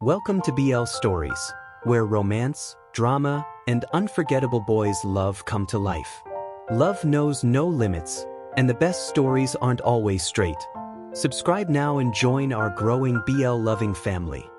Welcome to BL Stories, where romance, drama, and unforgettable boys' love come to life. Love knows no limits, and the best stories aren't always straight. Subscribe now and join our growing BL-loving family.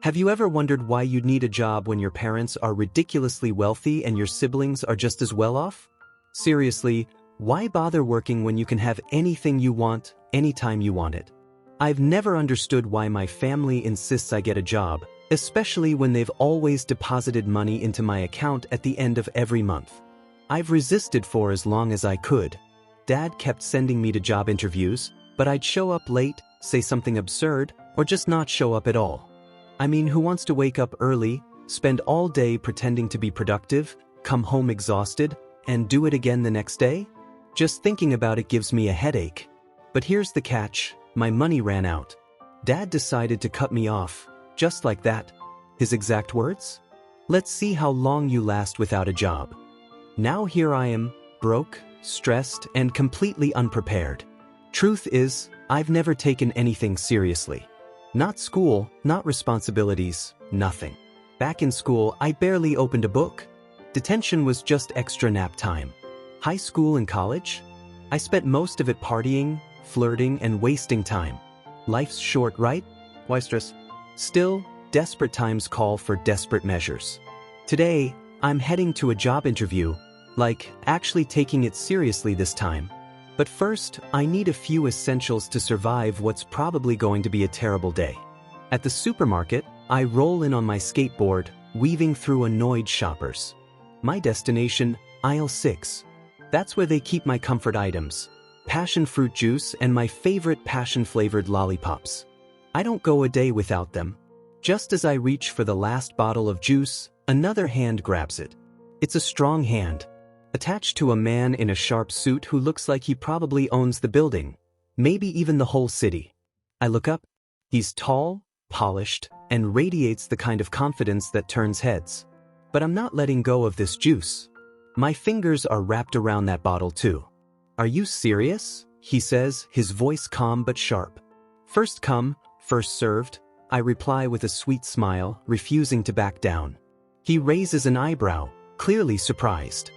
Have you ever wondered why you'd need a job when your parents are ridiculously wealthy and your siblings are just as well off? Seriously, why bother working when you can have anything you want, anytime you want it? I've never understood why my family insists I get a job, especially when they've always deposited money into my account at the end of every month. I've resisted for as long as I could. Dad kept sending me to job interviews, but I'd show up late, say something absurd, or just not show up at all. I mean, who wants to wake up early, spend all day pretending to be productive, come home exhausted, and do it again the next day? Just thinking about it gives me a headache. But here's the catch, my money ran out. Dad decided to cut me off, just like that. His exact words? Let's see how long you last without a job. Now here I am, broke, stressed, and completely unprepared. Truth is, I've never taken anything seriously. Not school, not responsibilities, nothing. Back in school, I barely opened a book. Detention was just extra nap time. High school and college? I spent most of it partying, flirting, and wasting time. Life's short, right? Why stress? Still, desperate times call for desperate measures. Today, I'm heading to a job interview, like actually taking it seriously this time. But first, I need a few essentials to survive what's probably going to be a terrible day. At the supermarket, I roll in on my skateboard, weaving through annoyed shoppers. My destination, aisle 6. That's where they keep my comfort items, passion fruit juice and my favorite passion-flavored lollipops. I don't go a day without them. Just as I reach for the last bottle of juice, another hand grabs it. It's a strong hand, attached to a man in a sharp suit who looks like he probably owns the building, maybe even the whole city. I look up. He's tall, polished, and radiates the kind of confidence that turns heads. But I'm not letting go of this juice. My fingers are wrapped around that bottle too. "Are you serious?" he says, his voice calm but sharp. "First come, first served," I reply with a sweet smile, refusing to back down. He raises an eyebrow, clearly surprised.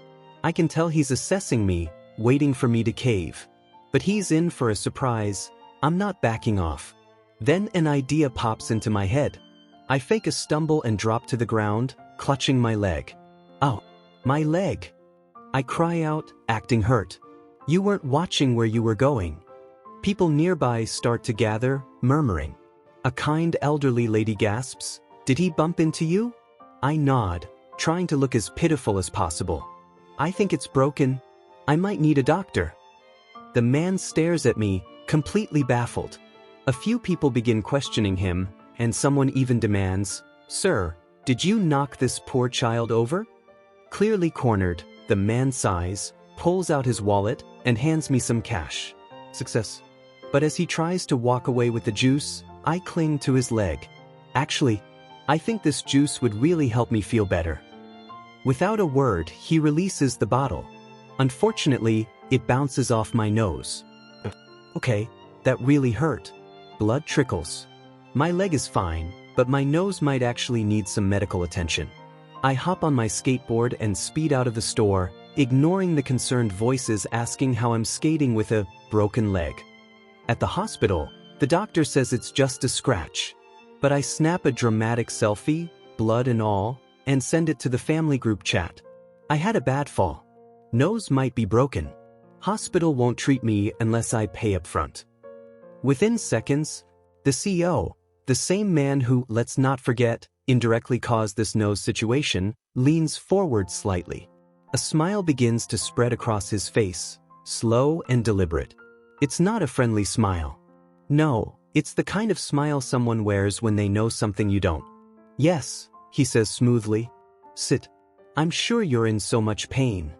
I can tell he's assessing me, waiting for me to cave. But he's in for a surprise. I'm not backing off. Then an idea pops into my head. I fake a stumble and drop to the ground, clutching my leg. "Ow, my leg!" I cry out, acting hurt. "You weren't watching where you were going." People nearby start to gather, murmuring. A kind elderly lady gasps, "Did he bump into you?" I nod, trying to look as pitiful as possible. "I think it's broken. I might need a doctor." The man stares at me, completely baffled. A few people begin questioning him, and someone even demands, "Sir, did you knock this poor child over?" Clearly cornered, the man sighs, pulls out his wallet, and hands me some cash. Success. But as he tries to walk away with the juice, I cling to his leg. "Actually, I think this juice would really help me feel better." Without a word, he releases the bottle. Unfortunately, it bounces off my nose. Okay, that really hurt. Blood trickles. My leg is fine, but my nose might actually need some medical attention. I hop on my skateboard and speed out of the store, ignoring the concerned voices asking how I'm skating with a broken leg. At the hospital, the doctor says it's just a scratch. But I snap a dramatic selfie, blood and all, and send it to the family group chat. I had a bad fall. Nose might be broken. Hospital won't treat me unless I pay up front. Within seconds, the CEO, the same man who, let's not forget, indirectly caused this nose situation, leans forward slightly. A smile begins to spread across his face, slow and deliberate. It's not a friendly smile. No, it's the kind of smile someone wears when they know something you don't. "Yes," he says smoothly. "Sit. I'm sure you're in so much pain."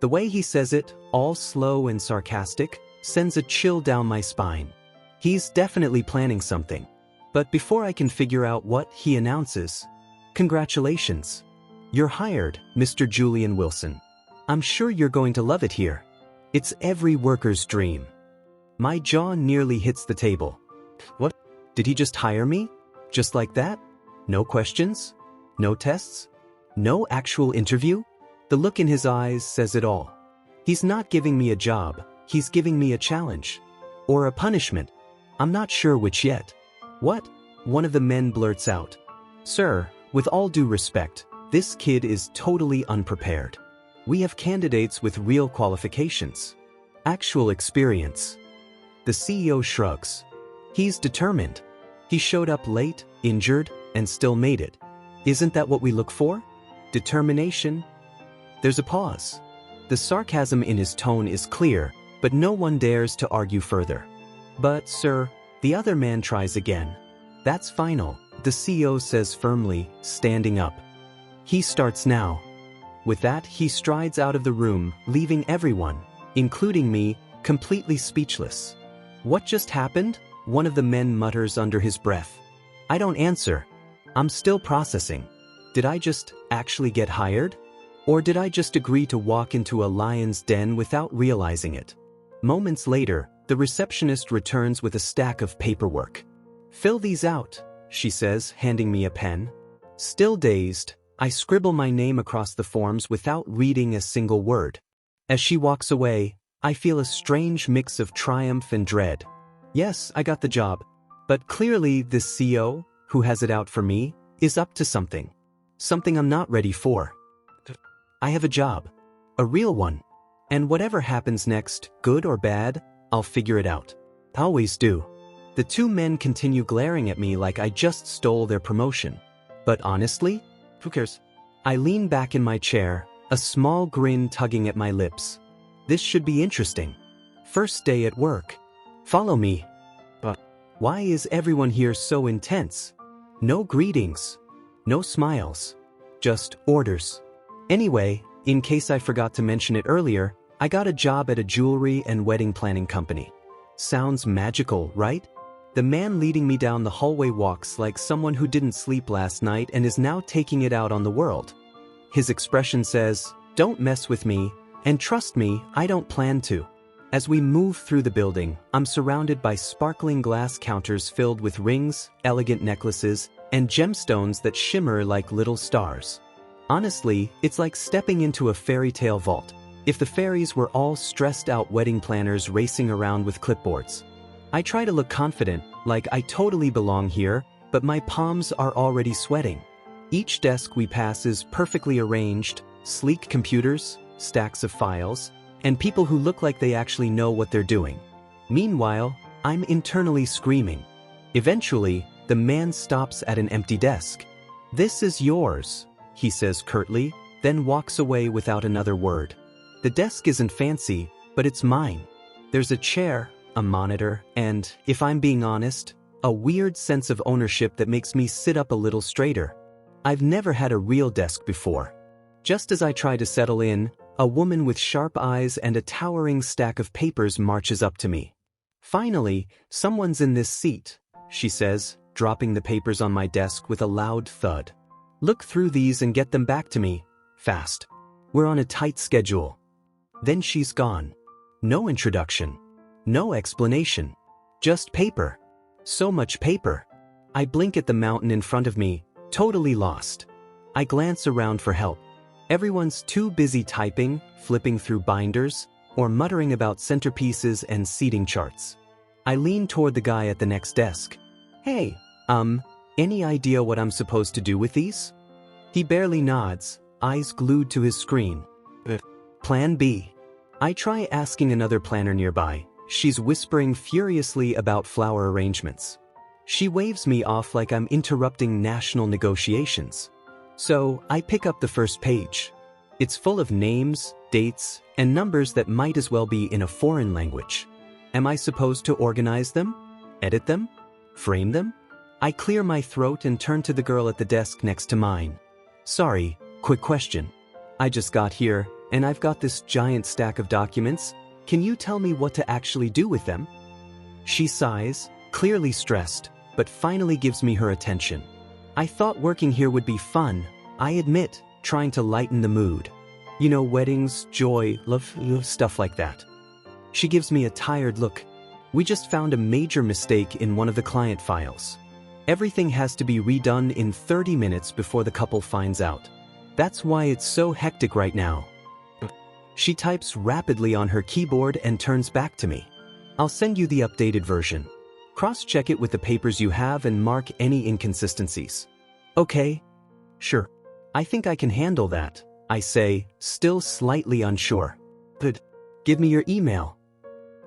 The way he says it, all slow and sarcastic, sends a chill down my spine. He's definitely planning something. But before I can figure out what, he announces, "Congratulations. You're hired, Mr. Julian Wilson. I'm sure you're going to love it here. It's every worker's dream." My jaw nearly hits the table. What? Did he just hire me? Just like that? No questions? No tests? No actual interview? The look in his eyes says it all. He's not giving me a job, he's giving me a challenge. Or a punishment. I'm not sure which yet. What? One of the men blurts out. Sir, with all due respect, this kid is totally unprepared. We have candidates with real qualifications. Actual experience. The CEO shrugs. He's determined. He showed up late, injured, and still made it. Isn't that what we look for? Determination? There's a pause. The sarcasm in his tone is clear, but no one dares to argue further. But, sir, the other man tries again. That's final, the CEO says firmly, standing up. He starts now. With that, he strides out of the room, leaving everyone, including me, completely speechless. What just happened? One of the men mutters under his breath. I don't answer. I'm still processing. Did I just actually get hired? Or did I just agree to walk into a lion's den without realizing it? Moments later, the receptionist returns with a stack of paperwork. Fill these out, she says, handing me a pen. Still dazed, I scribble my name across the forms without reading a single word. As she walks away, I feel a strange mix of triumph and dread. Yes, I got the job, but clearly this CEO, who has it out for me, is up to something. Something I'm not ready for. I have a job. A real one. And whatever happens next, good or bad, I'll figure it out. Always do. The two men continue glaring at me like I just stole their promotion. But honestly, who cares? I lean back in my chair, a small grin tugging at my lips. This should be interesting. First day at work. Follow me. But why is everyone here so intense? No greetings. No smiles. Just orders. Anyway, in case I forgot to mention it earlier, I got a job at a jewelry and wedding planning company. Sounds magical, right? The man leading me down the hallway walks like someone who didn't sleep last night and is now taking it out on the world. His expression says, "Don't mess with me, and trust me, I don't plan to." As we move through the building, I'm surrounded by sparkling glass counters filled with rings, elegant necklaces, and gemstones that shimmer like little stars. Honestly, it's like stepping into a fairy tale vault. If the fairies were all stressed out wedding planners racing around with clipboards. I try to look confident, like I totally belong here, but my palms are already sweating. Each desk we pass is perfectly arranged, sleek computers, stacks of files, and people who look like they actually know what they're doing. Meanwhile, I'm internally screaming. Eventually, the man stops at an empty desk. "This is yours," he says curtly, then walks away without another word. The desk isn't fancy, but it's mine. There's a chair, a monitor, and, if I'm being honest, a weird sense of ownership that makes me sit up a little straighter. I've never had a real desk before. Just as I try to settle in, a woman with sharp eyes and a towering stack of papers marches up to me. "Finally, someone's in this seat," she says, dropping the papers on my desk with a loud thud. "Look through these and get them back to me, fast. We're on a tight schedule." Then she's gone. No introduction. No explanation. Just paper. So much paper. I blink at the mountain in front of me, totally lost. I glance around for help. Everyone's too busy typing, flipping through binders, or muttering about centerpieces and seating charts. I lean toward the guy at the next desk. "Hey, any idea what I'm supposed to do with these?" He barely nods, eyes glued to his screen. Plan B. I try asking another planner nearby. She's whispering furiously about flower arrangements. She waves me off like I'm interrupting national negotiations. So I pick up the first page. It's full of names, dates, and numbers that might as well be in a foreign language. Am I supposed to organize them? Edit them? Frame them? I clear my throat and turn to the girl at the desk next to mine. "Sorry, quick question. I just got here, and I've got this giant stack of documents. Can you tell me what to actually do with them?" She sighs, clearly stressed, but finally gives me her attention. I thought working here would be fun, I admit, trying to lighten the mood. You know, weddings, joy, love, stuff like that. She gives me a tired look. We just found a major mistake in one of the client files. Everything has to be redone in 30 minutes before the couple finds out. That's why it's so hectic right now. She types rapidly on her keyboard and turns back to me. I'll send you the updated version. Cross-check it with the papers you have and mark any inconsistencies. Okay? Sure. I think I can handle that, I say, still slightly unsure. Good. Give me your email.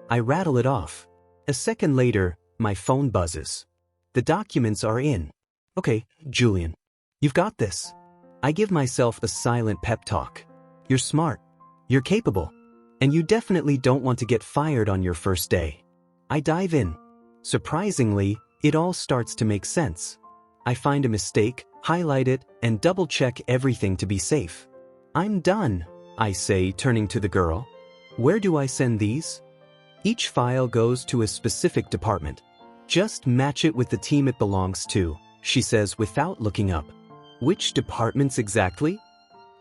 I rattle it off. A second later, my phone buzzes. The documents are in. Okay, Julian. You've got this. I give myself a silent pep talk. You're smart. You're capable. And you definitely don't want to get fired on your first day. I dive in. Surprisingly, it all starts to make sense. I find a mistake, highlight it, and double-check everything to be safe. I'm done, I say, turning to the girl. Where do I send these? Each file goes to a specific department. Just match it with the team it belongs to, she says without looking up. Which departments exactly?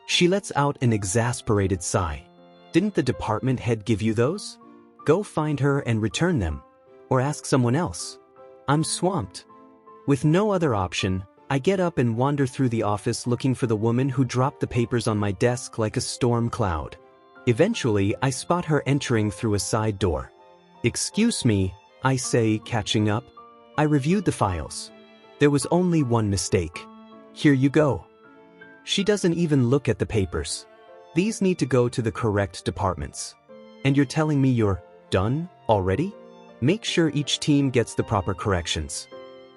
She lets out an exasperated sigh. Didn't the department head give you those? Go find her and return them. Or ask someone else. I'm swamped. With no other option, I get up and wander through the office looking for the woman who dropped the papers on my desk like a storm cloud. Eventually, I spot her entering through a side door. Excuse me, I say, catching up. I reviewed the files. There was only one mistake. Here you go. She doesn't even look at the papers. These need to go to the correct departments. And you're telling me you're done already? Make sure each team gets the proper corrections.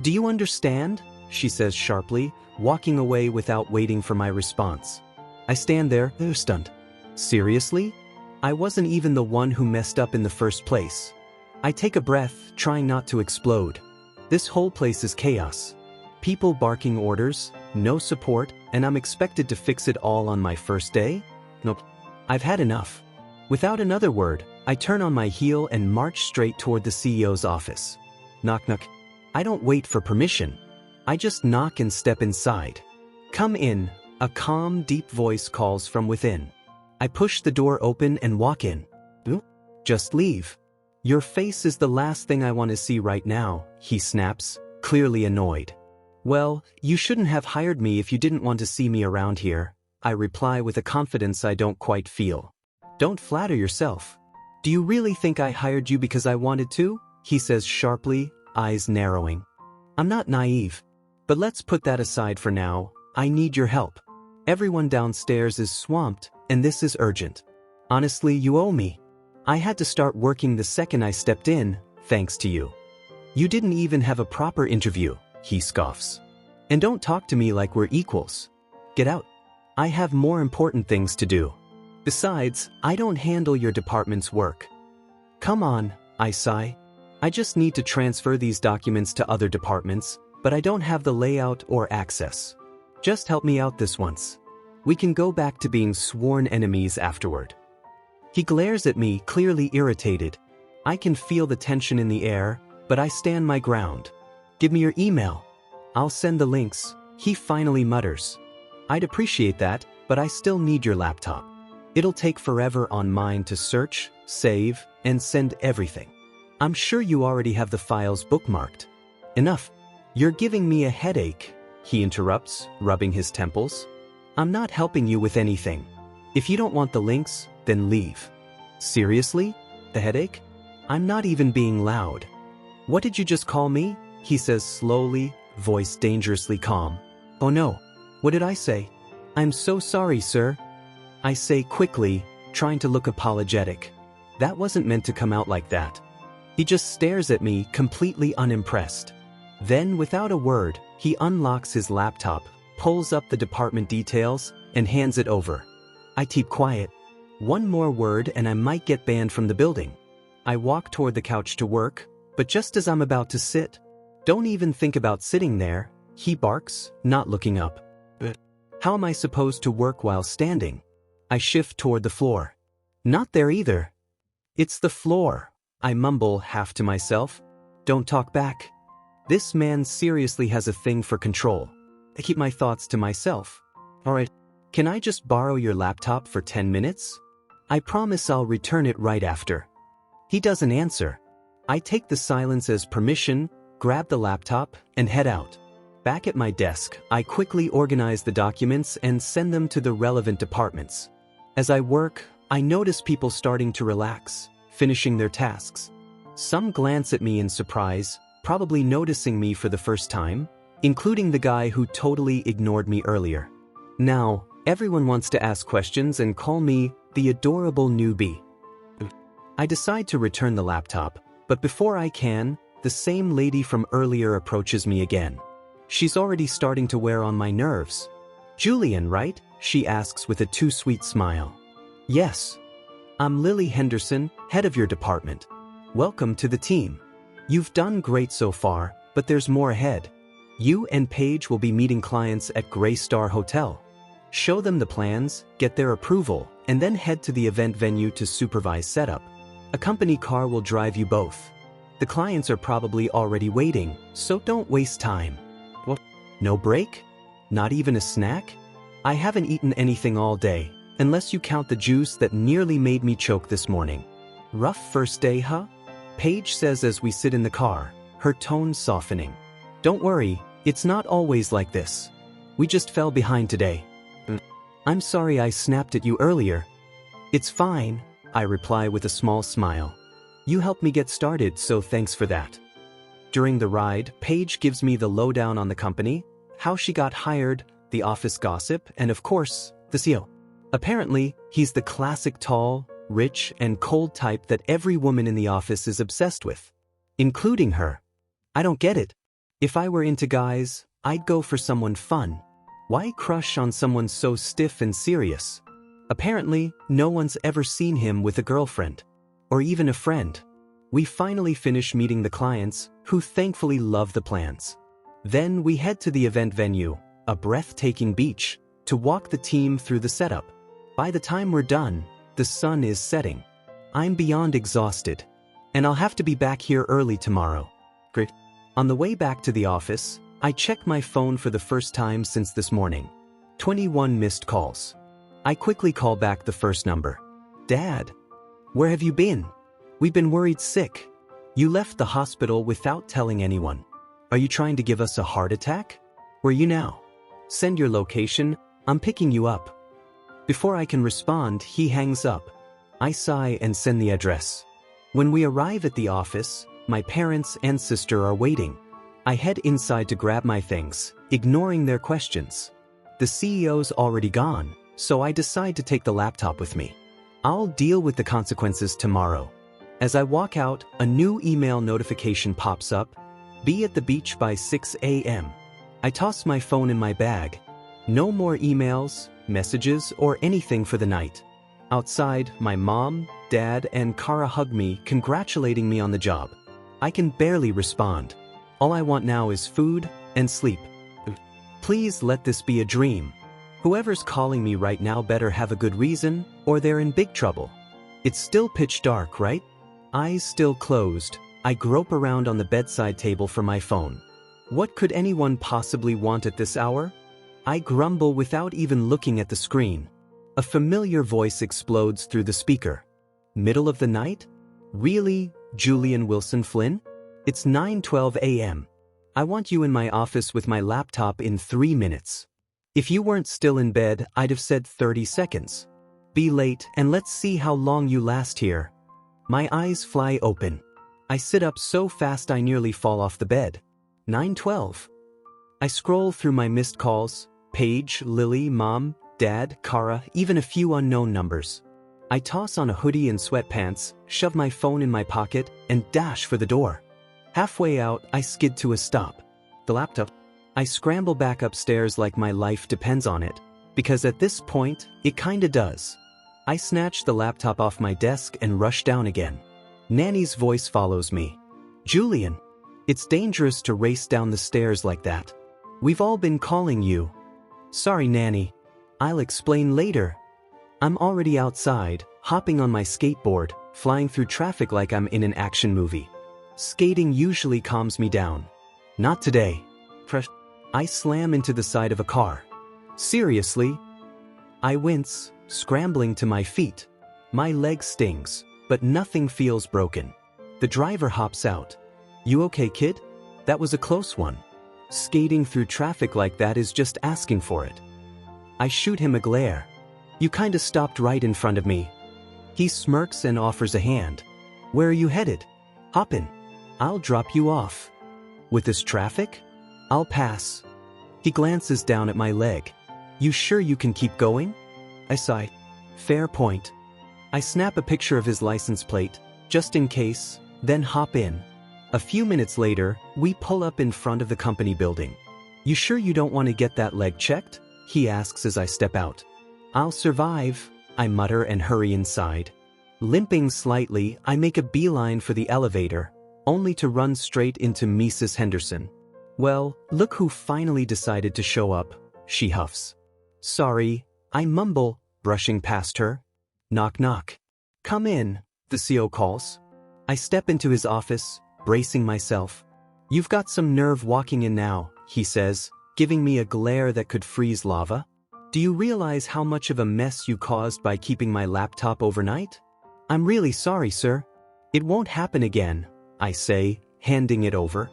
Do you understand? She says sharply, walking away without waiting for my response. I stand there, stunned. Seriously? I wasn't even the one who messed up in the first place. I take a breath, trying not to explode. This whole place is chaos. People barking orders, no support, and I'm expected to fix it all on my first day? Nope. I've had enough. Without another word, I turn on my heel and march straight toward the CEO's office. Knock knock. I don't wait for permission. I just knock and step inside. Come in, a calm, deep voice calls from within. I push the door open and walk in. Just leave. Your face is the last thing I want to see right now, he snaps, clearly annoyed. Well, you shouldn't have hired me if you didn't want to see me around here, I reply with a confidence I don't quite feel. Don't flatter yourself. Do you really think I hired you because I wanted to? He says sharply, eyes narrowing. I'm not naive. But let's put that aside for now. I need your help. Everyone downstairs is swamped, and this is urgent. Honestly, you owe me. I had to start working the second I stepped in, thanks to you. You didn't even have a proper interview, he scoffs. And don't talk to me like we're equals. Get out. I have more important things to do. Besides, I don't handle your department's work. Come on, I sigh. I just need to transfer these documents to other departments, but I don't have the layout or access. Just help me out this once. We can go back to being sworn enemies afterward. He glares at me, clearly irritated. I can feel the tension in the air, but I stand my ground. Give me your email. I'll send the links, he finally mutters. I'd appreciate that, but I still need your laptop. It'll take forever on mine to search, save, and send everything. I'm sure you already have the files bookmarked. Enough. You're giving me a headache, he interrupts, rubbing his temples. I'm not helping you with anything. If you don't want the links, then leave. Seriously? The headache? I'm not even being loud. What did you just call me? He says slowly, voice dangerously calm. Oh no. What did I say? I'm so sorry, sir. I say quickly, trying to look apologetic. That wasn't meant to come out like that. He just stares at me, completely unimpressed. Then, without a word, he unlocks his laptop, pulls up the department details, and hands it over. I keep quiet. One more word and I might get banned from the building. I walk toward the couch to work, but just as I'm about to sit, don't even think about sitting there, he barks, not looking up. How am I supposed to work while standing? I shift toward the floor. Not there either. It's the floor, I mumble half to myself. Don't talk back. This man seriously has a thing for control. I keep my thoughts to myself. Alright, can I just borrow your laptop for 10 minutes? I promise I'll return it right after. He doesn't answer. I take the silence as permission, grab the laptop, and head out. Back at my desk, I quickly organize the documents and send them to the relevant departments. As I work, I notice people starting to relax, finishing their tasks. Some glance at me in surprise, probably noticing me for the first time, including the guy who totally ignored me earlier. Now, everyone wants to ask questions and call me the adorable newbie. I decide to return the laptop, but before I can, the same lady from earlier approaches me again. She's already starting to wear on my nerves. "Julian, right?" she asks with a too sweet smile. "Yes. I'm Lily Henderson, head of your department. Welcome to the team. You've done great so far, but there's more ahead. You and Paige will be meeting clients at BLStory Hotel. Show them the plans, get their approval, and then head to the event venue to supervise setup. A company car will drive you both. The clients are probably already waiting, so don't waste time." "What? No break? Not even a snack? I haven't eaten anything all day, unless you count the juice that nearly made me choke this morning. Rough first day, huh?" Paige says as we sit in the car, her tone softening. "Don't worry, it's not always like this. We just fell behind today." "I'm sorry I snapped at you earlier." "It's fine," I reply with a small smile. "You helped me get started, so thanks for that." During the ride, Paige gives me the lowdown on the company, how she got hired, the office gossip, and of course, the CEO. Apparently, he's the classic tall, rich, and cold type that every woman in the office is obsessed with, including her. I don't get it. If I were into guys, I'd go for someone fun. Why crush on someone so stiff and serious? Apparently, no one's ever seen him with a girlfriend. Or even a friend. We finally finish meeting the clients, who thankfully love the plans. Then we head to the event venue, a breathtaking beach, to walk the team through the setup. By the time we're done, the sun is setting. I'm beyond exhausted, and I'll have to be back here early tomorrow. Great. On the way back to the office, I check my phone for the first time since this morning. 21 missed calls. I quickly call back the first number. "Dad, where have you been? We've been worried sick. You left the hospital without telling anyone. Are you trying to give us a heart attack? Where are you now? Send your location, I'm picking you up." Before I can respond, he hangs up. I sigh and send the address. When we arrive at the office, my parents and sister are waiting. I head inside to grab my things, ignoring their questions. The CEO's already gone, so I decide to take the laptop with me. I'll deal with the consequences tomorrow. As I walk out, a new email notification pops up. Be at the beach by 6 a.m. I toss my phone in my bag. No more emails, messages, or anything for the night. Outside, my mom, dad, and Kara hug me, congratulating me on the job. I can barely respond. All I want now is food and sleep. Please let this be a dream. Whoever's calling me right now better have a good reason, or they're in big trouble. It's still pitch dark, right? Eyes still closed, I grope around on the bedside table for my phone. What could anyone possibly want at this hour? I grumble without even looking at the screen. A familiar voice explodes through the speaker. Middle of the night? Really, Julian Wilson Flynn? It's 9:12 a.m. I want you in my office with my laptop in 3 minutes. If you weren't still in bed, I'd have said 30 seconds. Be late and let's see how long you last here. My eyes fly open. I sit up so fast I nearly fall off the bed. 9:12. I scroll through my missed calls. Paige, Lily, Mom, Dad, Kara, even a few unknown numbers. I toss on a hoodie and sweatpants, shove my phone in my pocket, and dash for the door. Halfway out, I skid to a stop. The laptop. I scramble back upstairs like my life depends on it, because at this point, it kinda does. I snatch the laptop off my desk and rush down again. Nanny's voice follows me. Julian, it's dangerous to race down the stairs like that. We've all been calling you. Sorry, Nanny. I'll explain later. I'm already outside, hopping on my skateboard, flying through traffic like I'm in an action movie. Skating usually calms me down. Not today. I slam into the side of a car. Seriously? I wince, scrambling to my feet. My leg stings, but nothing feels broken. The driver hops out. "You okay, kid? That was a close one. Skating through traffic like that is just asking for it." I shoot him a glare. "You kinda stopped right in front of me." He smirks and offers a hand. "Where are you headed? Hop in. I'll drop you off." "With this traffic? I'll pass." He glances down at my leg. "You sure you can keep going?" I sigh. "Fair point." I snap a picture of his license plate, just in case, then hop in. A few minutes later, we pull up in front of the company building. "You sure you don't want to get that leg checked?" he asks as I step out. "I'll survive," I mutter and hurry inside. Limping slightly, I make a beeline for the elevator, only to run straight into Mrs. Henderson. "Well, look who finally decided to show up," she huffs. "Sorry," I mumble, brushing past her. Knock knock. "Come in," the CO calls. I step into his office, bracing myself. "You've got some nerve walking in now," he says, giving me a glare that could freeze lava. "Do you realize how much of a mess you caused by keeping my laptop overnight?" "I'm really sorry, sir. It won't happen again," I say, handing it over.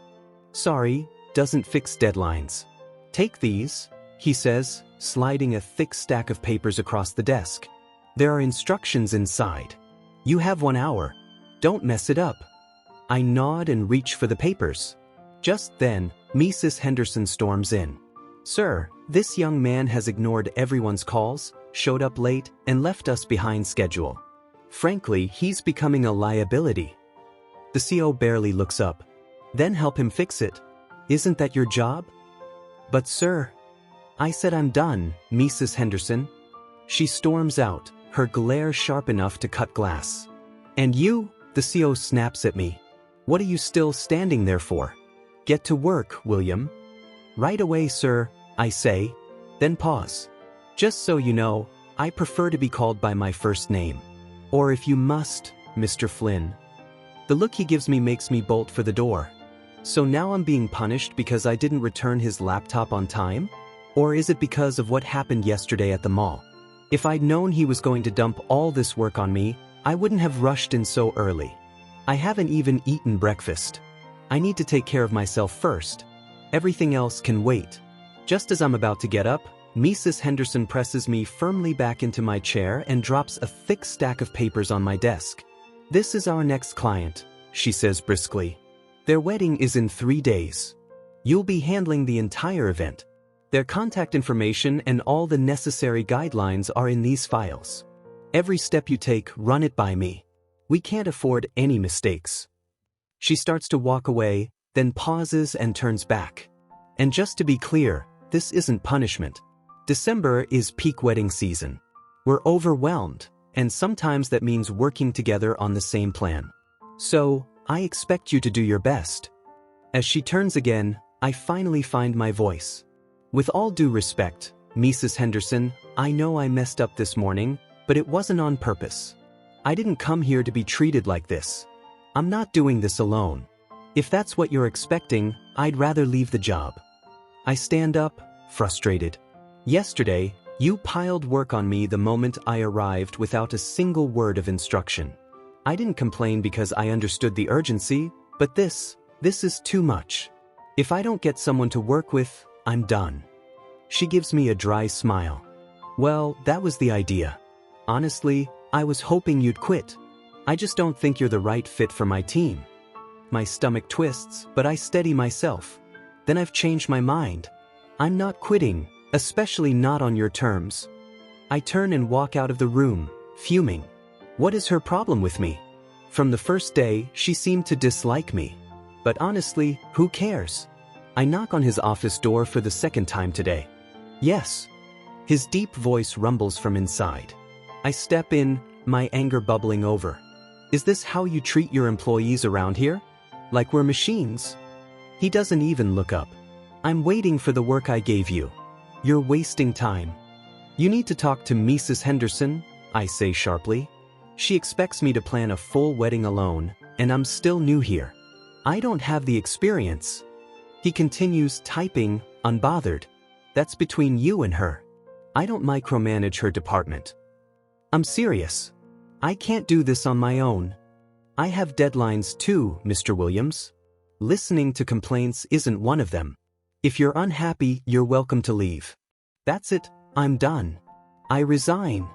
"Sorry doesn't fix deadlines. Take these," he says, sliding a thick stack of papers across the desk. "There are instructions inside. You have 1 hour. Don't mess it up." I nod and reach for the papers. Just then, Mrs. Henderson storms in. "Sir, this young man has ignored everyone's calls, showed up late, and left us behind schedule. Frankly, he's becoming a liability." The CO barely looks up. "Then help him fix it. Isn't that your job?" "But sir," I said, "I'm done, Mrs. Henderson." She storms out, her glare sharp enough to cut glass. "And you?" the CO snaps at me. "What are you still standing there for? Get to work, William." "Right away, sir," I say, then pause. "Just so you know, I prefer to be called by my first name. Or if you must, Mr. Flynn." The look he gives me makes me bolt for the door. So now I'm being punished because I didn't return his laptop on time? Or is it because of what happened yesterday at the mall? If I'd known he was going to dump all this work on me, I wouldn't have rushed in so early. I haven't even eaten breakfast. I need to take care of myself first. Everything else can wait. Just as I'm about to get up, Mrs. Henderson presses me firmly back into my chair and drops a thick stack of papers on my desk. "This is our next client," she says briskly. "Their wedding is in 3 days. You'll be handling the entire event. Their contact information and all the necessary guidelines are in these files. Every step you take, run it by me. We can't afford any mistakes." She starts to walk away, then pauses and turns back. And just to be clear, this isn't punishment. December is peak wedding season. We're overwhelmed, and sometimes that means working together on the same plan. So, I expect you to do your best. As she turns again, I finally find my voice. "With all due respect, Mrs. Henderson, I know I messed up this morning, but it wasn't on purpose. I didn't come here to be treated like this. I'm not doing this alone. If that's what you're expecting, I'd rather leave the job." I stand up, frustrated. "Yesterday, you piled work on me the moment I arrived without a single word of instruction. I didn't complain because I understood the urgency, but this is too much. If I don't get someone to work with, I'm done." She gives me a dry smile. "Well, that was the idea. Honestly, I was hoping you'd quit. I just don't think you're the right fit for my team." My stomach twists, but I steady myself. "Then I've changed my mind. I'm not quitting, especially not on your terms." I turn and walk out of the room, fuming. What is her problem with me? From the first day, she seemed to dislike me. But honestly, who cares? I knock on his office door for the second time today. "Yes." His deep voice rumbles from inside. I step in, my anger bubbling over. "Is this how you treat your employees around here? Like we're machines?" He doesn't even look up. "I'm waiting for the work I gave you. You're wasting time." "You need to talk to Mrs. Henderson," I say sharply. She expects me to plan a full wedding alone, and I'm still new here. I don't have the experience. He continues typing, unbothered. "That's between you and her. I don't micromanage her department." "I'm serious. I can't do this on my own." I have deadlines too, Mr. Williams. Listening to complaints isn't one of them. If you're unhappy, you're welcome to leave. That's it, I'm done. I resign.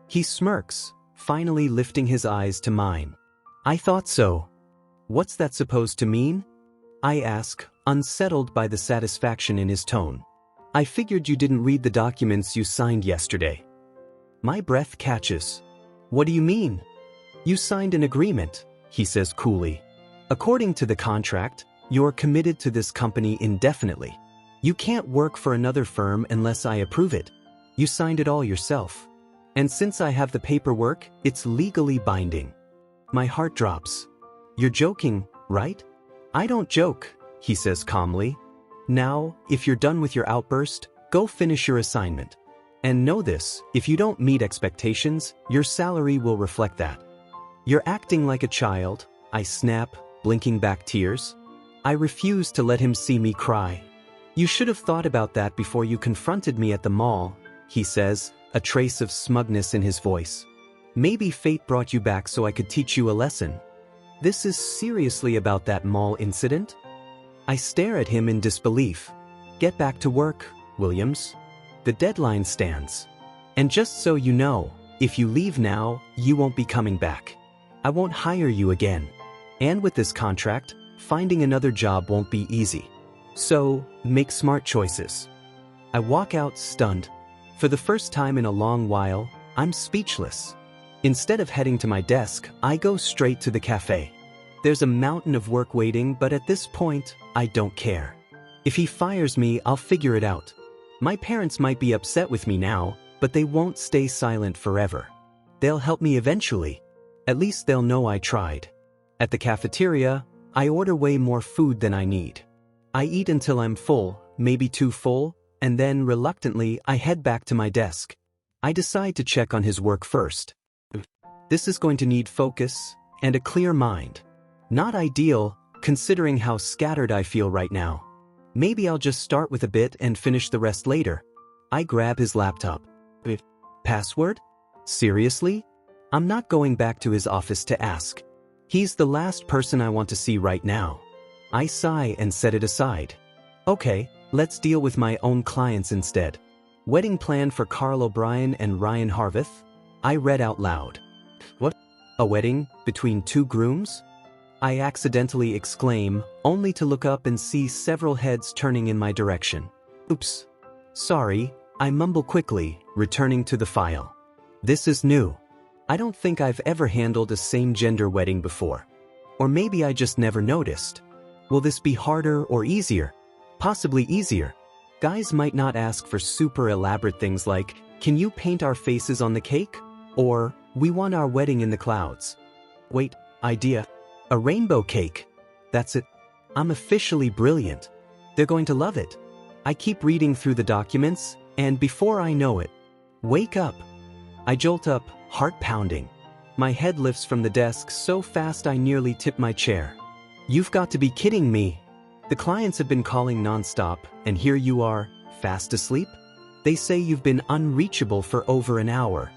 He smirks, finally lifting his eyes to mine. I thought so. What's that supposed to mean? I ask, unsettled by the satisfaction in his tone. I figured you didn't read the documents you signed yesterday. My breath catches. What do you mean? You signed an agreement, he says coolly. According to the contract, you're committed to this company indefinitely. You can't work for another firm unless I approve it. You signed it all yourself. And since I have the paperwork, it's legally binding. My heart drops. You're joking, right? I don't joke, he says calmly. Now, if you're done with your outburst, go finish your assignment. And know this, if you don't meet expectations, your salary will reflect that. You're acting like a child, I snap, blinking back tears. I refuse to let him see me cry. You should have thought about that before you confronted me at the mall, he says, a trace of smugness in his voice. Maybe fate brought you back so I could teach you a lesson. This is seriously about that mall incident? I stare at him in disbelief. Get back to work, Williams. The deadline stands. And just so you know, if you leave now, you won't be coming back. I won't hire you again. And with this contract, finding another job won't be easy. So, make smart choices. I walk out stunned. For the first time in a long while, I'm speechless. Instead of heading to my desk, I go straight to the cafe. There's a mountain of work waiting, but at this point, I don't care. If he fires me, I'll figure it out. My parents might be upset with me now, but they won't stay silent forever. They'll help me eventually. At least they'll know I tried. At the cafeteria, I order way more food than I need. I eat until I'm full, maybe too full, and then, reluctantly, I head back to my desk. I decide to check on his work first. This is going to need focus and a clear mind. Not ideal, considering how scattered I feel right now. Maybe I'll just start with a bit and finish the rest later. I grab his laptop. Password? Seriously? I'm not going back to his office to ask. He's the last person I want to see right now. I sigh and set it aside. Okay, let's deal with my own clients instead. Wedding plan for Carl O'Brien and Ryan Harveth? I read out loud. What? A wedding between two grooms? I accidentally exclaim, only to look up and see several heads turning in my direction. Oops. Sorry, I mumble quickly, returning to the file. This is new. I don't think I've ever handled a same-gender wedding before. Or maybe I just never noticed. Will this be harder or easier? Possibly easier. Guys might not ask for super elaborate things like, can you paint our faces on the cake? Or, we want our wedding in the clouds. Wait, idea. A rainbow cake. That's it. I'm officially brilliant. They're going to love it. I keep reading through the documents, and before I know it, wake up. I jolt up, heart pounding. My head lifts from the desk so fast I nearly tip my chair. You've got to be kidding me. The clients have been calling nonstop, and here you are, fast asleep? They say you've been unreachable for over an hour.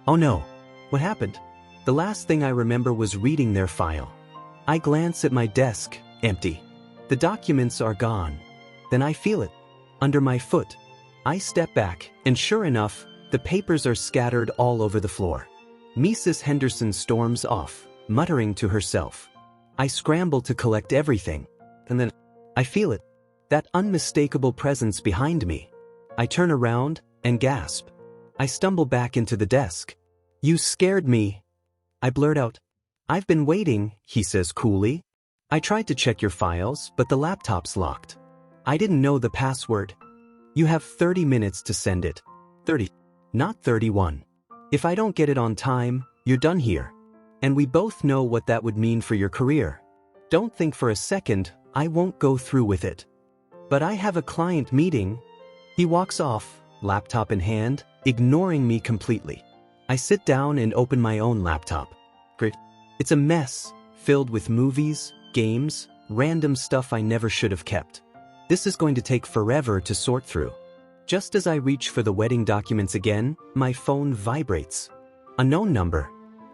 Oh no. What happened? The last thing I remember was reading their file. I glance at my desk, empty. The documents are gone. Then I feel it. Under my foot. I step back, and sure enough, the papers are scattered all over the floor. Mrs. Henderson storms off, muttering to herself. I scramble to collect everything. And then, I feel it. That unmistakable presence behind me. I turn around, and gasp. I stumble back into the desk. You scared me. I blurt out. I've been waiting, he says coolly. I tried to check your files, but the laptop's locked. I didn't know the password. You have 30 minutes to send it. 30. Not 31. If I don't get it on time, you're done here. And we both know what that would mean for your career. Don't think for a second, I won't go through with it. But I have a client meeting. He walks off, laptop in hand, ignoring me completely. I sit down and open my own laptop. Great. It's a mess, filled with movies, games, random stuff I never should have kept. This is going to take forever to sort through. Just as I reach for the wedding documents again, my phone vibrates. Unknown number.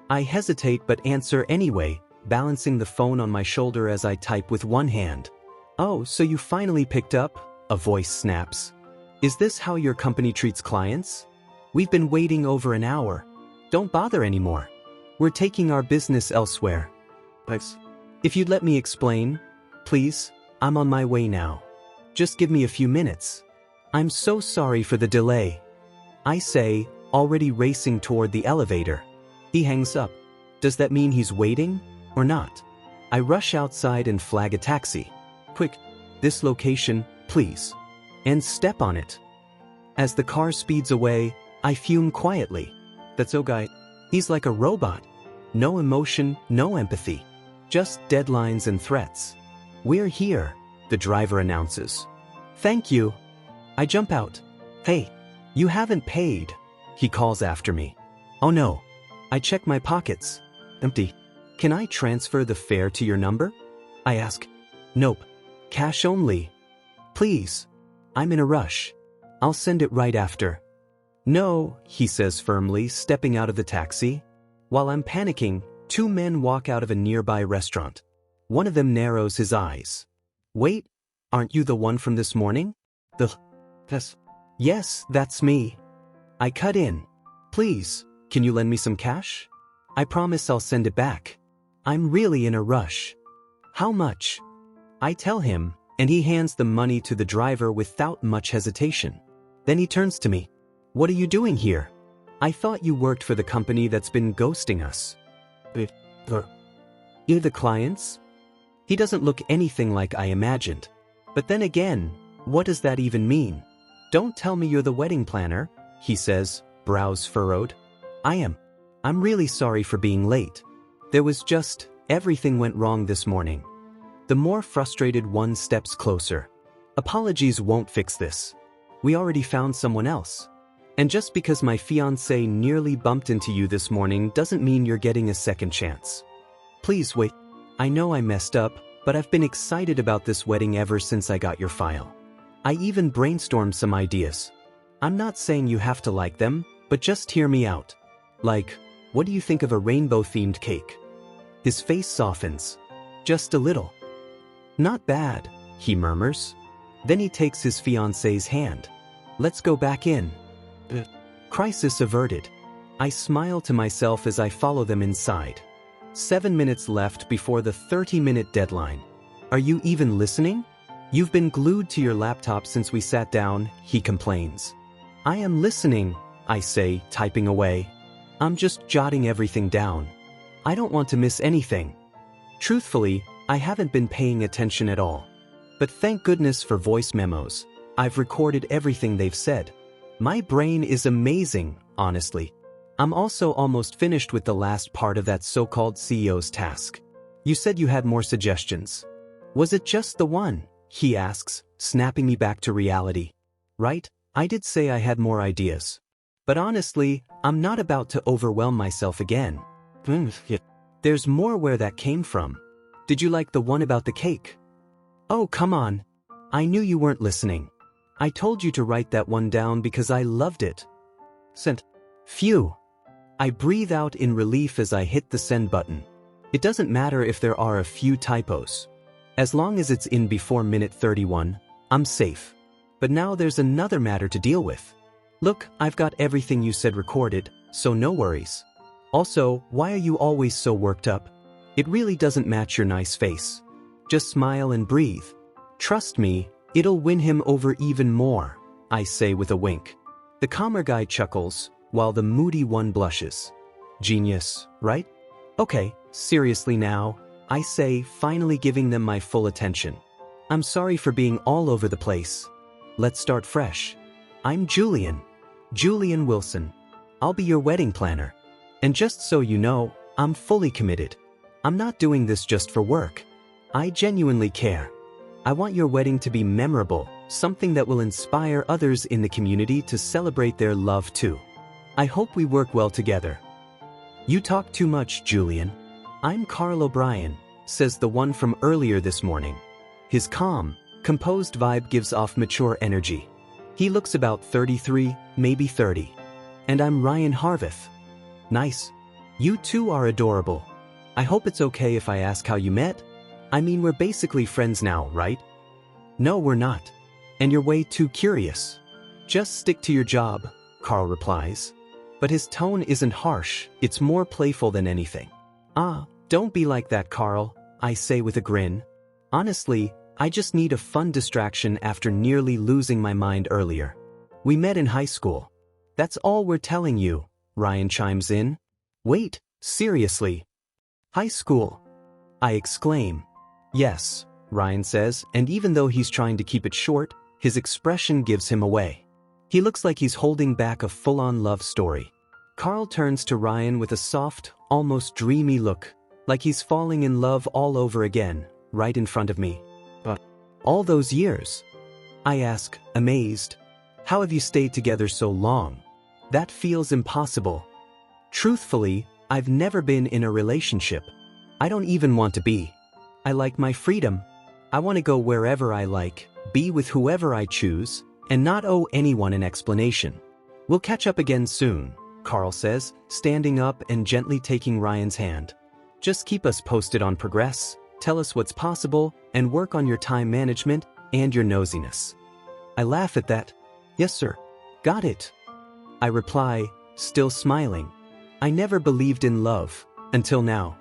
I hesitate but answer anyway, balancing the phone on my shoulder as I type with one hand. "Oh, so you finally picked up?" a voice snaps. "Is this how your company treats clients? We've been waiting over an hour. Don't bother anymore. We're taking our business elsewhere." "If you'd let me explain, please, I'm on my way now. Just give me a few minutes. I'm so sorry for the delay," I say, already racing toward the elevator. He hangs up. Does that mean he's waiting, or not? I rush outside and flag a taxi. "Quick, this location, please," and step on it. As the car speeds away, I fume quietly. That guy, he's like a robot. No emotion, no empathy. Just deadlines and threats. "We're here," the driver announces. "Thank you." I jump out. "Hey, you haven't paid," he calls after me. "Oh no." I check my pockets. Empty. "Can I transfer the fare to your number?" I ask. "Nope. Cash only." "Please. I'm in a rush. I'll send it right after." "No," he says firmly, stepping out of the taxi. While I'm panicking, two men walk out of a nearby restaurant. One of them narrows his eyes. "Wait, aren't you the one from this morning?" "Yes, that's me." I cut in. "Please, can you lend me some cash? I promise I'll send it back. I'm really in a rush." "How much?" I tell him, and he hands the money to the driver without much hesitation. Then he turns to me. "What are you doing here? I thought you worked for the company that's been ghosting us." "You're the clients?" He doesn't look anything like I imagined. But then again, what does that even mean? "Don't tell me you're the wedding planner," he says, brows furrowed. "I am. I'm really sorry for being late. There was just, everything went wrong this morning." The more frustrated one steps closer. "Apologies won't fix this. We already found someone else. And just because my fiancé nearly bumped into you this morning doesn't mean you're getting a second chance. Please wait. I know I messed up, but I've been excited about this wedding ever since I got your file. I even brainstormed some ideas. I'm not saying you have to like them, but just hear me out. Like, what do you think of a rainbow-themed cake?" His face softens. Just a little. "Not bad," he murmurs. Then he takes his fiancée's hand. "Let's go back in." Crisis averted. I smile to myself as I follow them inside. 7 minutes left before the 30-minute deadline. "Are you even listening? You've been glued to your laptop since we sat down," he complains. "I am listening," I say, typing away. "I'm just jotting everything down. I don't want to miss anything." Truthfully, I haven't been paying attention at all. But thank goodness for voice memos. I've recorded everything they've said. My brain is amazing, honestly. I'm also almost finished with the last part of that so-called CEO's task. "You said you had more suggestions. Was it just the one?" he asks, snapping me back to reality. "Right, I did say I had more ideas. But honestly, I'm not about to overwhelm myself again. There's more where that came from. Did you like the one about the cake?" "Oh, come on. I knew you weren't listening. I told you to write that one down because I loved it." Sent. Phew. I breathe out in relief as I hit the send button. It doesn't matter if there are a few typos. As long as it's in before minute 31, I'm safe. But now there's another matter to deal with. "Look, I've got everything you said recorded, so no worries. Also, why are you always so worked up? It really doesn't match your nice face. Just smile and breathe. Trust me, it'll win him over even more," I say with a wink. The calmer guy chuckles, while the moody one blushes. Genius, right? "Okay, seriously now," I say, finally giving them my full attention. "I'm sorry for being all over the place. Let's start fresh. I'm Julian Wilson. I'll be your wedding planner. And just so you know, I'm fully committed. I'm not doing this just for work. I genuinely care. I want your wedding to be memorable, something that will inspire others in the community to celebrate their love too. I hope we work well together." "You talk too much, Julian." "I'm Carl O'Brien," says the one from earlier this morning. His calm, composed vibe gives off mature energy. He looks about 33, maybe 30. "And I'm Ryan Harveth." "Nice. You two are adorable." I hope it's okay if I ask how you met? I mean, we're basically friends now, right? No, we're not. And you're way too curious. Just stick to your job, Carl replies. But his tone isn't harsh, it's more playful than anything. Ah, don't be like that, Carl, I say with a grin. Honestly, I just need a fun distraction after nearly losing my mind earlier. We met in high school. That's all we're telling you, Ryan chimes in. Wait, seriously? High school? I exclaim. Yes, Ryan says, and even though he's trying to keep it short, his expression gives him away. He looks like he's holding back a full-on love story. Carl turns to Ryan with a soft, almost dreamy look, like he's falling in love all over again, right in front of me. But all those years? I ask, amazed. How have you stayed together so long? That feels impossible. Truthfully, I've never been in a relationship. I don't even want to be. I like my freedom. I want to go wherever I like, be with whoever I choose, and not owe anyone an explanation. We'll catch up again soon, Carl says, standing up and gently taking Ryan's hand. Just keep us posted on progress, tell us what's possible, and work on your time management and your nosiness. I laugh at that. Yes, sir. Got it. I reply, still smiling. I never believed in love, until now.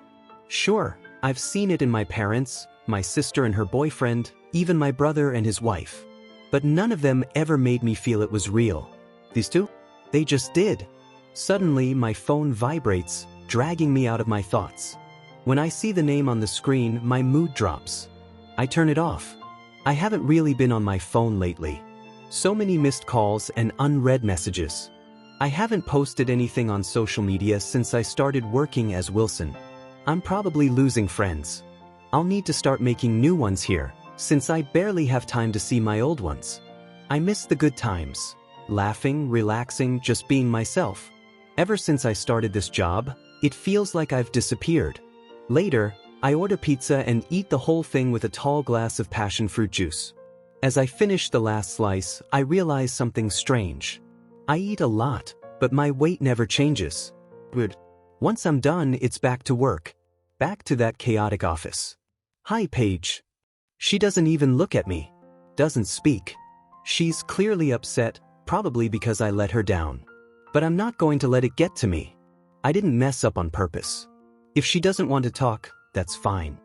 Sure, I've seen it in my parents, my sister and her boyfriend, even my brother and his wife. But none of them ever made me feel it was real. These two? They just did. Suddenly, my phone vibrates, dragging me out of my thoughts. When I see the name on the screen, my mood drops. I turn it off. I haven't really been on my phone lately. So many missed calls and unread messages. I haven't posted anything on social media since I started working as Wilson. I'm probably losing friends. I'll need to start making new ones here, since I barely have time to see my old ones. I miss the good times. Laughing, relaxing, just being myself. Ever since I started this job, it feels like I've disappeared. Later, I order pizza and eat the whole thing with a tall glass of passion fruit juice. As I finish the last slice, I realize something strange. I eat a lot, but my weight never changes. Weird. Once I'm done, it's back to work. Back to that chaotic office. Hi, Paige. She doesn't even look at me. Doesn't speak. She's clearly upset, probably because I let her down. But I'm not going to let it get to me. I didn't mess up on purpose. If she doesn't want to talk, that's fine.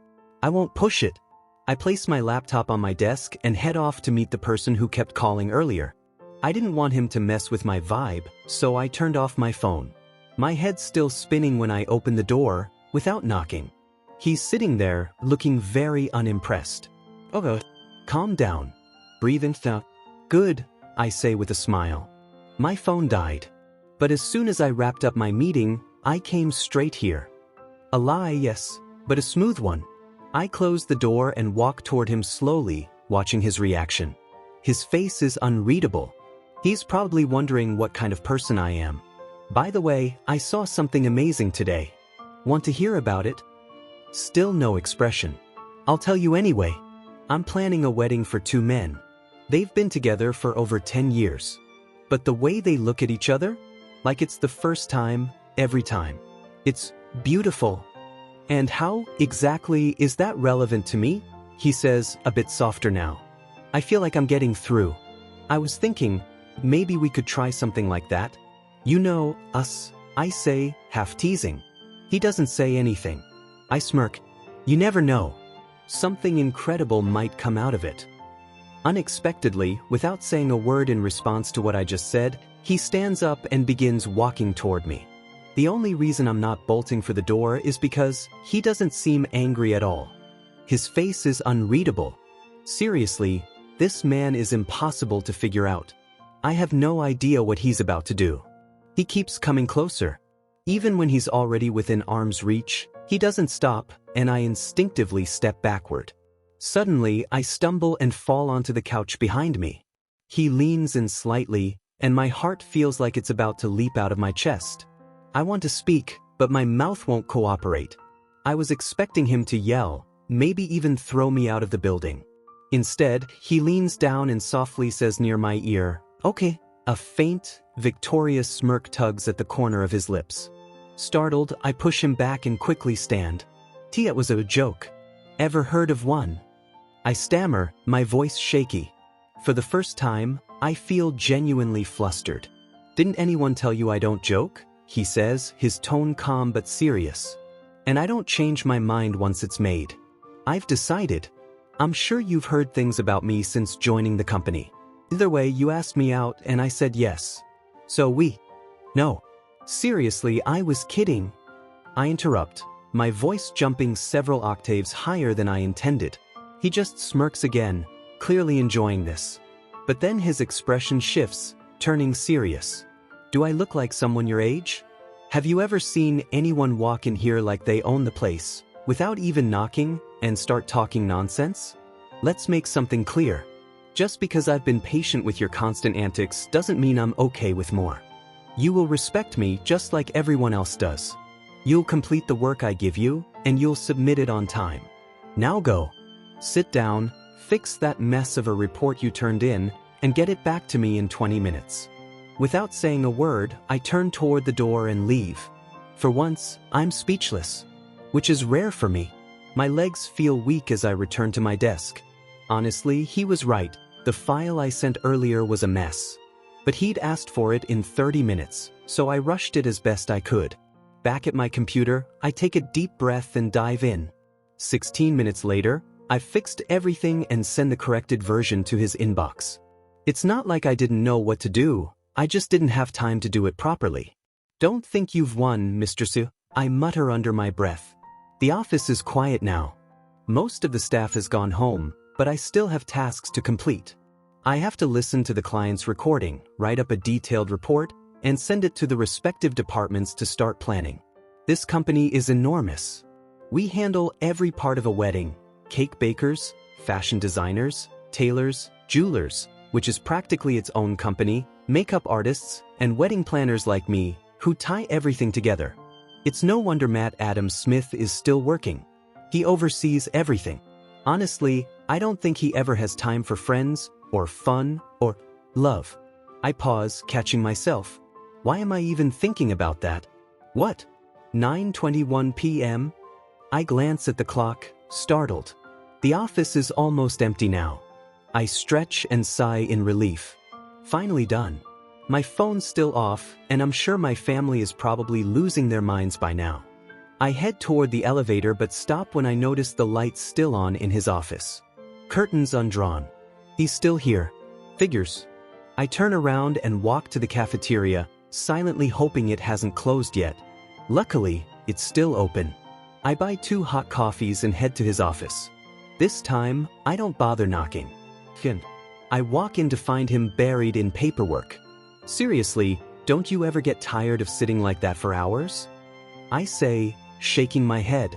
I won't push it. I place my laptop on my desk and head off to meet the person who kept calling earlier. I didn't want him to mess with my vibe, so I turned off my phone. My head's still spinning when I open the door, without knocking. He's sitting there, looking very unimpressed. Okay, calm down. Breathe in. Good, I say with a smile. My phone died. But as soon as I wrapped up my meeting, I came straight here. A lie, yes, but a smooth one. I close the door and walk toward him slowly, watching his reaction. His face is unreadable. He's probably wondering what kind of person I am. By the way, I saw something amazing today. Want to hear about it? Still no expression. I'll tell you anyway. I'm planning a wedding for two men. They've been together for over 10 years. But the way they look at each other? Like it's the first time, every time. It's beautiful. And how, exactly, is that relevant to me? He says, a bit softer now. I feel like I'm getting through. I was thinking, maybe we could try something like that. You know, us, I say, half teasing. He doesn't say anything. I smirk. You never know. Something incredible might come out of it. Unexpectedly, without saying a word in response to what I just said, he stands up and begins walking toward me. The only reason I'm not bolting for the door is because he doesn't seem angry at all. His face is unreadable. Seriously, this man is impossible to figure out. I have no idea what he's about to do. He keeps coming closer. Even when he's already within arm's reach, he doesn't stop, and I instinctively step backward. Suddenly, I stumble and fall onto the couch behind me. He leans in slightly, and my heart feels like it's about to leap out of my chest. I want to speak, but my mouth won't cooperate. I was expecting him to yell, maybe even throw me out of the building. Instead, he leans down and softly says near my ear, "Okay." A faint, victorious smirk tugs at the corner of his lips. Startled, I push him back and quickly stand. Tia was a joke. Ever heard of one? I stammer, my voice shaky. For the first time, I feel genuinely flustered. Didn't anyone tell you I don't joke? He says, his tone calm but serious. And I don't change my mind once it's made. I've decided. I'm sure you've heard things about me since joining the company. Either way, you asked me out and I said yes. So No. Seriously, I was kidding. I interrupt, my voice jumping several octaves higher than I intended. He just smirks again, clearly enjoying this. But then his expression shifts, turning serious. Do I look like someone your age? Have you ever seen anyone walk in here like they own the place, without even knocking, and start talking nonsense? Let's make something clear. Just because I've been patient with your constant antics doesn't mean I'm okay with more. You will respect me just like everyone else does. You'll complete the work I give you, and you'll submit it on time. Now go. Sit down, fix that mess of a report you turned in, and get it back to me in 20 minutes. Without saying a word, I turn toward the door and leave. For once, I'm speechless. Which is rare for me. My legs feel weak as I return to my desk. Honestly, he was right. The file I sent earlier was a mess. But he'd asked for it in 30 minutes, so I rushed it as best I could. Back at my computer, I take a deep breath and dive in. 16 minutes later, I've fixed everything and send the corrected version to his inbox. It's not like I didn't know what to do, I just didn't have time to do it properly. Don't think you've won, Mr. Su, I mutter under my breath. The office is quiet now. Most of the staff has gone home, but I still have tasks to complete. I have to listen to the client's recording, write up a detailed report, and send it to the respective departments to start planning. This company is enormous. We handle every part of a wedding: cake bakers, fashion designers, tailors, jewelers, which is practically its own company, makeup artists, and wedding planners like me, who tie everything together. It's no wonder Matt Adams Smith is still working. He oversees everything. Honestly, I don't think he ever has time for friends, or fun, or love. I pause, catching myself. Why am I even thinking about that? What? 9:21 p.m.? I glance at the clock, startled. The office is almost empty now. I stretch and sigh in relief. Finally done. My phone's still off, and I'm sure my family is probably losing their minds by now. I head toward the elevator but stop when I notice the lights still on in his office. Curtains undrawn. He's still here. Figures. I turn around and walk to the cafeteria, silently hoping it hasn't closed yet. Luckily, it's still open. I buy 2 hot coffees and head to his office. This time, I don't bother knocking. I walk in to find him buried in paperwork. Seriously, don't you ever get tired of sitting like that for hours? I say, shaking my head.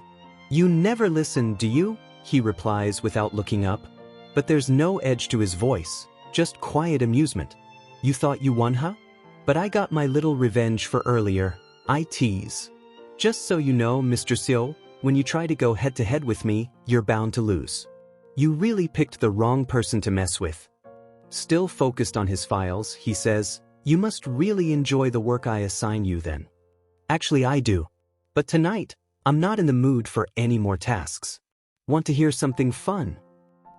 You never listen, do you? He replies without looking up. But there's no edge to his voice, just quiet amusement. You thought you won, huh? But I got my little revenge for earlier. I tease. Just so you know, Mr. Seo, when you try to go head-to-head with me, you're bound to lose. You really picked the wrong person to mess with. Still focused on his files, he says, you must really enjoy the work I assign you then. Actually, I do. But tonight, I'm not in the mood for any more tasks. Want to hear something fun?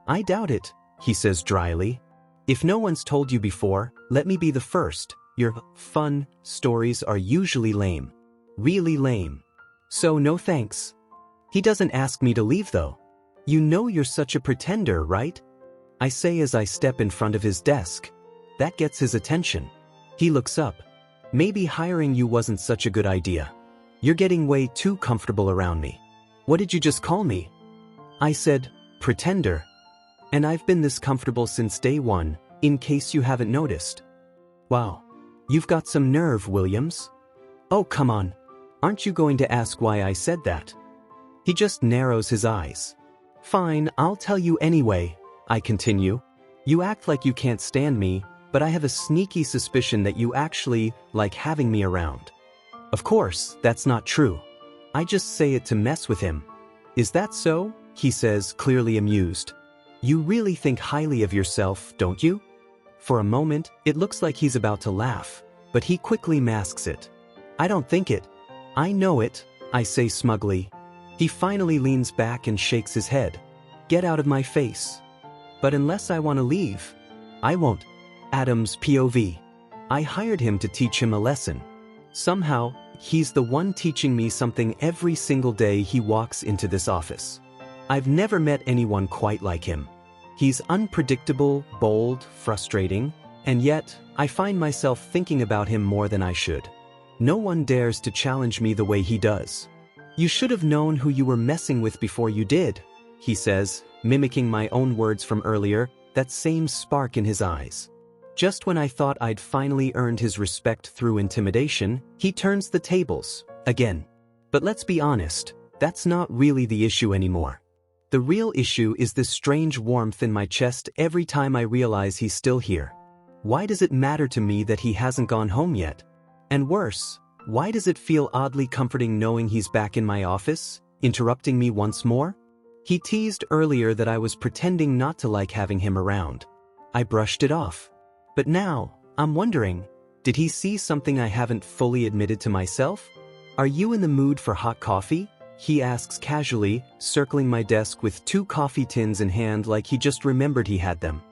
I doubt it, he says dryly. If no one's told you before, let me be the first. Your fun stories are usually lame. Really lame. So no thanks. He doesn't ask me to leave though. You know you're such a pretender, right? I say as I step in front of his desk. That gets his attention. He looks up. Maybe hiring you wasn't such a good idea. You're getting way too comfortable around me. What did you just call me? I said, pretender. And I've been this comfortable since day one, in case you haven't noticed. Wow. You've got some nerve, Williams. Oh, come on. Aren't you going to ask why I said that? He just narrows his eyes. Fine, I'll tell you anyway, I continue. You act like you can't stand me, but I have a sneaky suspicion that you actually like having me around. Of course, that's not true. I just say it to mess with him. Is that so? He says, clearly amused. You really think highly of yourself, don't you? For a moment, it looks like he's about to laugh, but he quickly masks it. I don't think it. I know it, I say smugly. He finally leans back and shakes his head. Get out of my face. But unless I want to leave, I won't. Adam's POV. I hired him to teach him a lesson. Somehow, he's the one teaching me something every single day he walks into this office. I've never met anyone quite like him. He's unpredictable, bold, frustrating, and yet, I find myself thinking about him more than I should. No one dares to challenge me the way he does. You should have known who you were messing with before you did, he says, mimicking my own words from earlier, that same spark in his eyes. Just when I thought I'd finally earned his respect through intimidation, he turns the tables, again. But let's be honest, that's not really the issue anymore. The real issue is this strange warmth in my chest every time I realize he's still here. Why does it matter to me that he hasn't gone home yet? And worse, why does it feel oddly comforting knowing he's back in my office, interrupting me once more? He teased earlier that I was pretending not to like having him around. I brushed it off. But now, I'm wondering, did he see something I haven't fully admitted to myself? Are you in the mood for hot coffee? He asks casually, circling my desk with 2 coffee tins in hand like he just remembered he had them.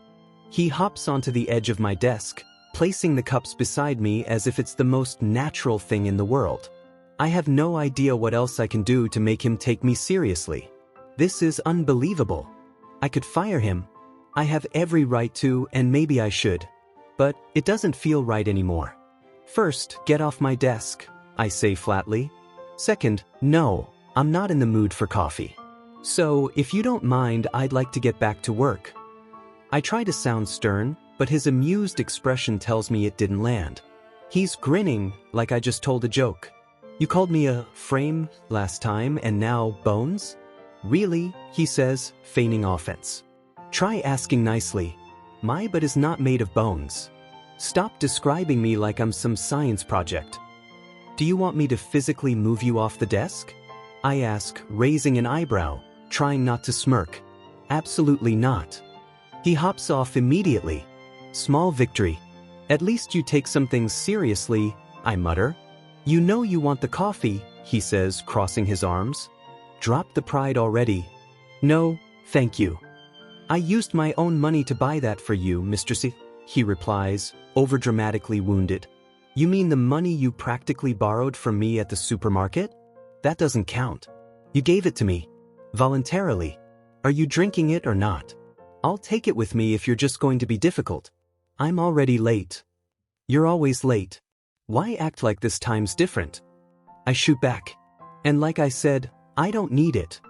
He hops onto the edge of my desk, placing the cups beside me as if it's the most natural thing in the world. I have no idea what else I can do to make him take me seriously. This is unbelievable. I could fire him. I have every right to, and maybe I should. But it doesn't feel right anymore. First, get off my desk, I say flatly. Second, no, I'm not in the mood for coffee. So, if you don't mind, I'd like to get back to work. I try to sound stern, but his amused expression tells me it didn't land. He's grinning like I just told a joke. You called me a frame last time and now bones? Really? He says, feigning offense. Try asking nicely. My butt is not made of bones. Stop describing me like I'm some science project. Do you want me to physically move you off the desk? I ask, raising an eyebrow, trying not to smirk. Absolutely not. He hops off immediately. Small victory. At least you take some things seriously, I mutter. You know you want the coffee, he says, crossing his arms. Drop the pride already. No, thank you. I used my own money to buy that for you, Mr. C, he replies, overdramatically wounded. You mean the money you practically borrowed from me at the supermarket? That doesn't count. You gave it to me. Voluntarily. Are you drinking it or not? I'll take it with me if you're just going to be difficult. I'm already late. You're always late. Why act like this time's different? I shoot back. And like I said, I don't need it.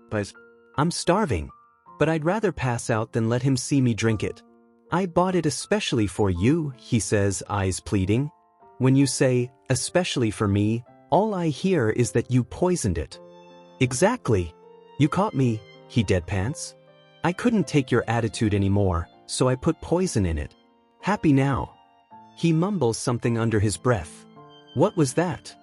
But I'm starving. But I'd rather pass out than let him see me drink it. I bought it especially for you, he says, eyes pleading. When you say, especially for me, all I hear is that you poisoned it. Exactly. You caught me, he deadpants. I couldn't take your attitude anymore, so I put poison in it. Happy now. He mumbles something under his breath. What was that?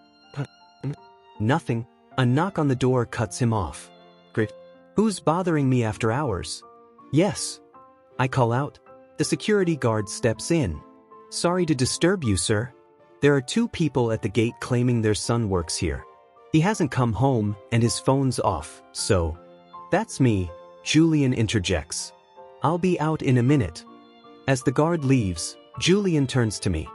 Nothing. A knock on the door cuts him off. Great. Who's bothering me after hours? Yes. I call out. The security guard steps in. Sorry to disturb you, sir. There are 2 people at the gate claiming their son works here. He hasn't come home and his phone's off, so. That's me, Julian interjects. I'll be out in a minute. As the guard leaves, Julian turns to me.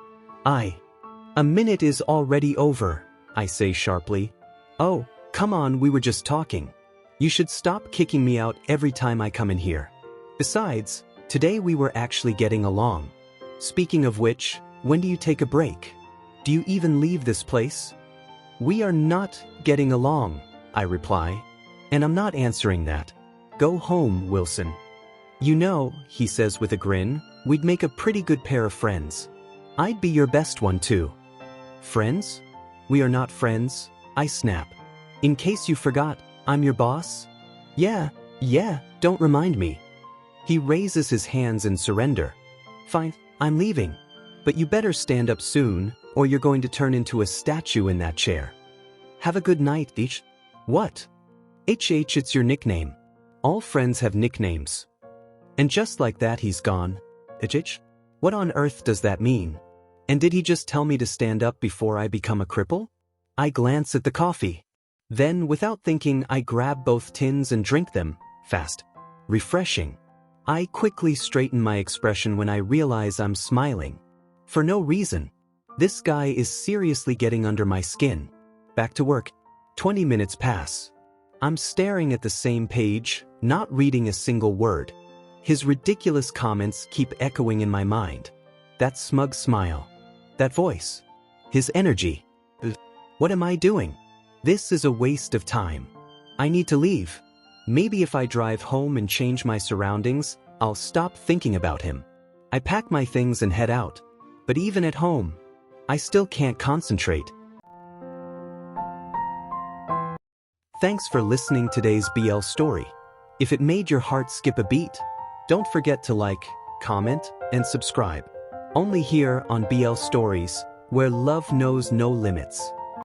A minute is already over, I say sharply. Oh, come on, we were just talking. You should stop kicking me out every time I come in here. Besides, today we were actually getting along. Speaking of which, when do you take a break? Do you even leave this place? We are not getting along, I reply. And I'm not answering that. Go home, Wilson. You know, he says with a grin, we'd make a pretty good pair of friends. I'd be your best one too. Friends? We are not friends, I snap. In case you forgot, I'm your boss? Yeah, don't remind me. He raises his hands in surrender. Fine, I'm leaving. But you better stand up soon, or you're going to turn into a statue in that chair. Have a good night, H. What? HH, it's your nickname. All friends have nicknames. And just like that he's gone. HH? What on earth does that mean? And did he just tell me to stand up before I become a cripple? I glance at the coffee. Then, without thinking, I grab both tins and drink them, fast. Refreshing. I quickly straighten my expression when I realize I'm smiling. For no reason. This guy is seriously getting under my skin. Back to work. 20 minutes pass. I'm staring at the same page, not reading a single word. His ridiculous comments keep echoing in my mind. That smug smile. That voice. His energy. What am I doing? This is a waste of time. I need to leave. Maybe if I drive home and change my surroundings, I'll stop thinking about him. I pack my things and head out. But even at home, I still can't concentrate. Thanks for listening to today's BL story. If it made your heart skip a beat, don't forget to like, comment, and subscribe. Only here on BL Stories, where love knows no limits.